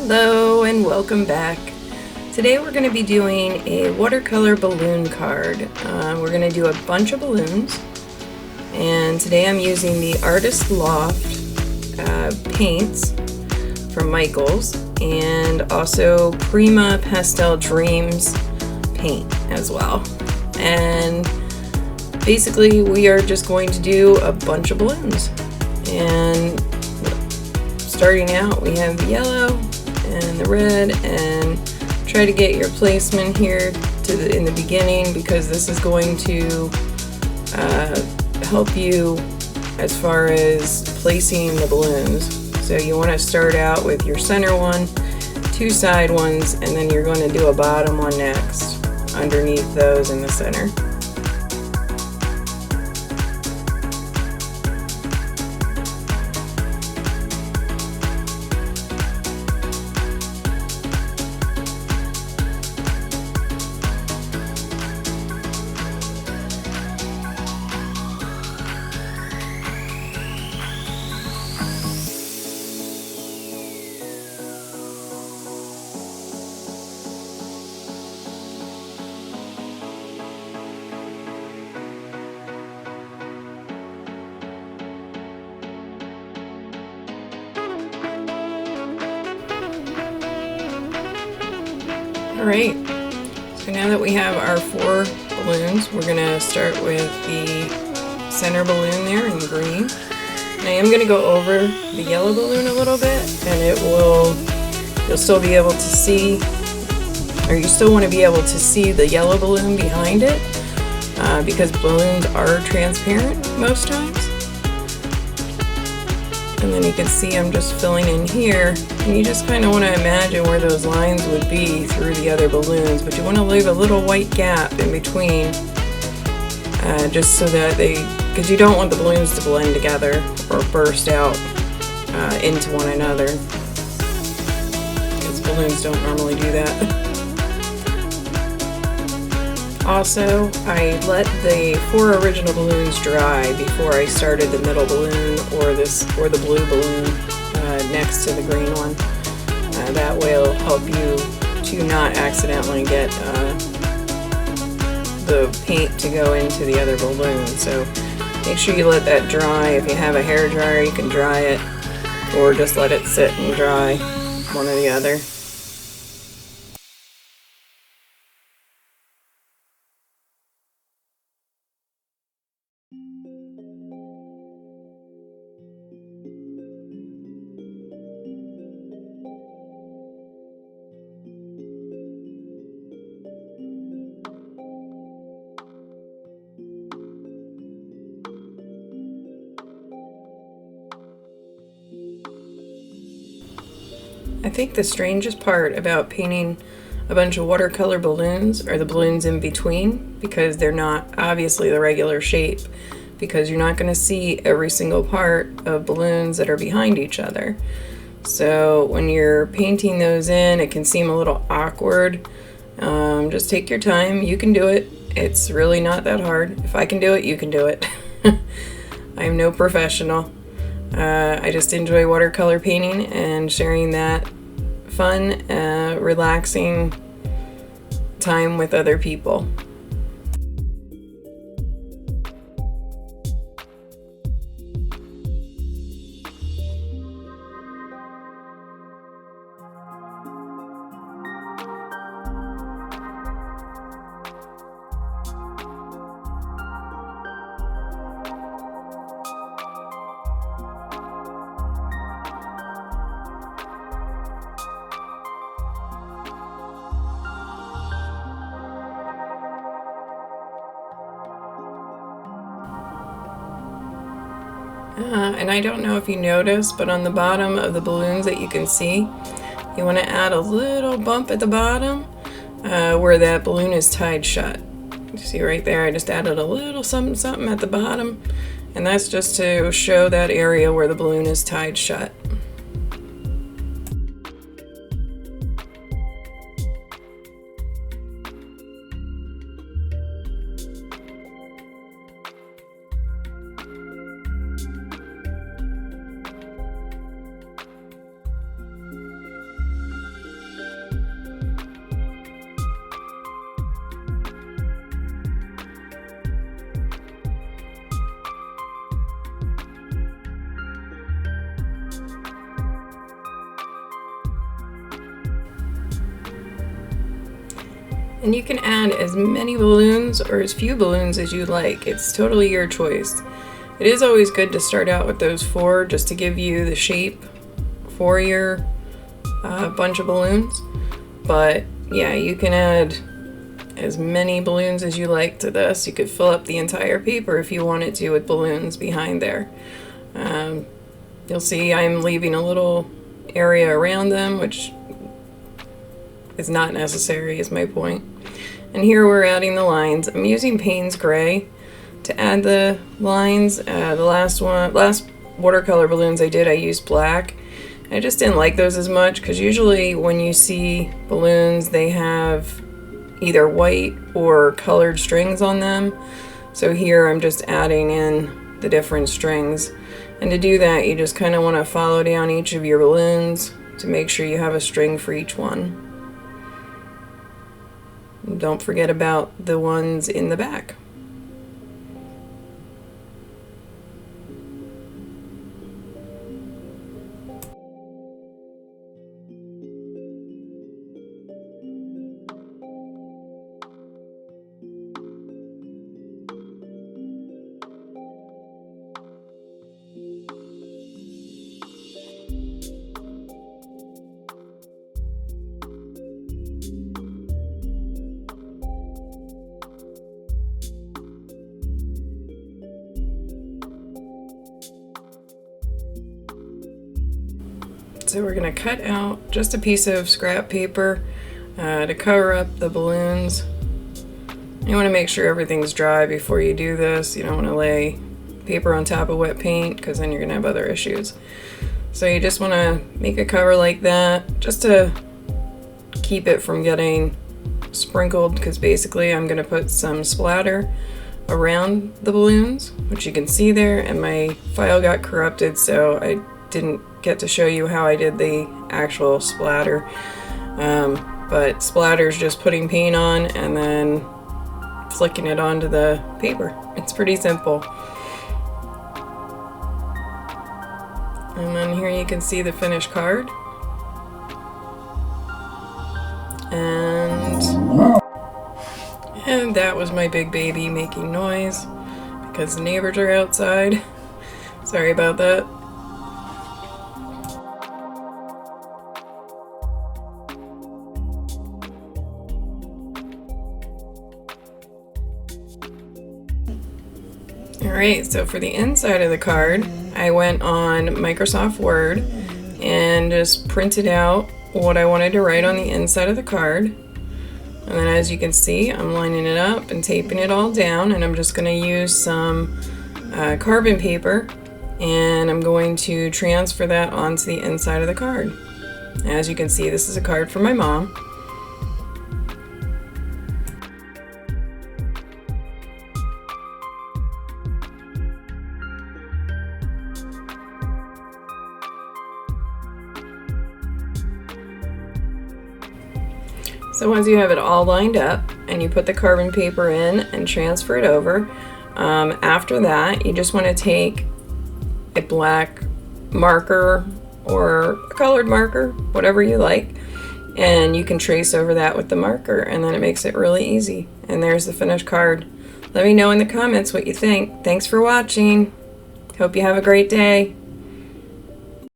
Hello and welcome back. Today we're going to be doing a watercolor balloon card. We're going to do a bunch of balloons, and today I'm using the Artist Loft paints from Michaels and also Prima Pastel Dreams paint as well. And basically we are just going to do a bunch of balloons. And starting out we have the yellow and the red, and try to get your placement here in the beginning, because this is going to help you as far as placing the balloons. So you want to start out with your center one, two side ones, and then you're going to do a bottom one next underneath those in the center. Alright, so now that we have our 4 balloons, we're going to start with the center balloon there in green. And I am going to go over the yellow balloon a little bit, and you'll still be able to see, or you still want to be able to see the yellow balloon behind it, because balloons are transparent most times. And then you can see I'm just filling in here, and you just kind of want to imagine where those lines would be through the other balloons, but you want to leave a little white gap in between, just so that because you don't want the balloons to blend together or burst out into one another, because balloons don't normally do that. Also, I let the 4 original balloons dry before I started the middle balloon or the blue balloon next to the green one. That will help you to not accidentally get the paint to go into the other balloon. So make sure you let that dry. If you have a hair dryer, you can dry it, or just let it sit and dry, one or the other. I think the strangest part about painting a bunch of watercolor balloons are the balloons in between, because they're not obviously the regular shape, because you're not going to see every single part of balloons that are behind each other. So when you're painting those in, it can seem a little awkward. Just take your time. You can do it. It's really not that hard. If I can do it, you can do it. I'm no professional. I just enjoy watercolor painting and sharing that fun, relaxing time with other people. And I don't know if you noticed, but on the bottom of the balloons that you can see, you want to add a little bump at the bottom where that balloon is tied shut. You see right there, I just added a little something something at the bottom, and that's just to show that area where the balloon is tied shut. And you can add as many balloons or as few balloons as you like. It's totally your choice. It is always good to start out with those 4 just to give you the shape for your bunch of balloons. But yeah, you can add as many balloons as you like to this. You could fill up the entire paper if you wanted to with balloons behind there. You'll see I'm leaving a little area around them, which is not necessary, is my point. And here we're adding the lines. I'm using Payne's Gray to add the lines. The last watercolor balloons I did, I used black. I just didn't like those as much because usually when you see balloons, they have either white or colored strings on them. So here I'm just adding in the different strings. And to do that, you just kind of want to follow down each of your balloons to make sure you have a string for each one. And don't forget about the ones in the back. So we're going to cut out just a piece of scrap paper to cover up the balloons. You want to make sure everything's dry before you do this. You don't want to lay paper on top of wet paint because then you're going to have other issues. So you just want to make a cover like that just to keep it from getting sprinkled, because basically I'm going to put some splatter around the balloons, which you can see there, and my file got corrupted, so I didn't get to show you how I did the actual splatter. But splatter is just putting paint on and then flicking it onto the paper. It's pretty simple. And then here you can see the finished card. And that was my big baby making noise because the neighbors are outside. Sorry about that. Alright, so for the inside of the card, I went on Microsoft Word and just printed out what I wanted to write on the inside of the card. And then as you can see, I'm lining it up and taping it all down, and I'm just going to use some carbon paper, and I'm going to transfer that onto the inside of the card. As you can see, this is a card from my mom. So once you have it all lined up and you put the carbon paper in and transfer it over, after that you just want to take a black marker or a colored marker, whatever you like, and you can trace over that with the marker, and then it makes it really easy. And there's the finished card. Let me know in the comments what you think. Thanks for watching. Hope you have a great day.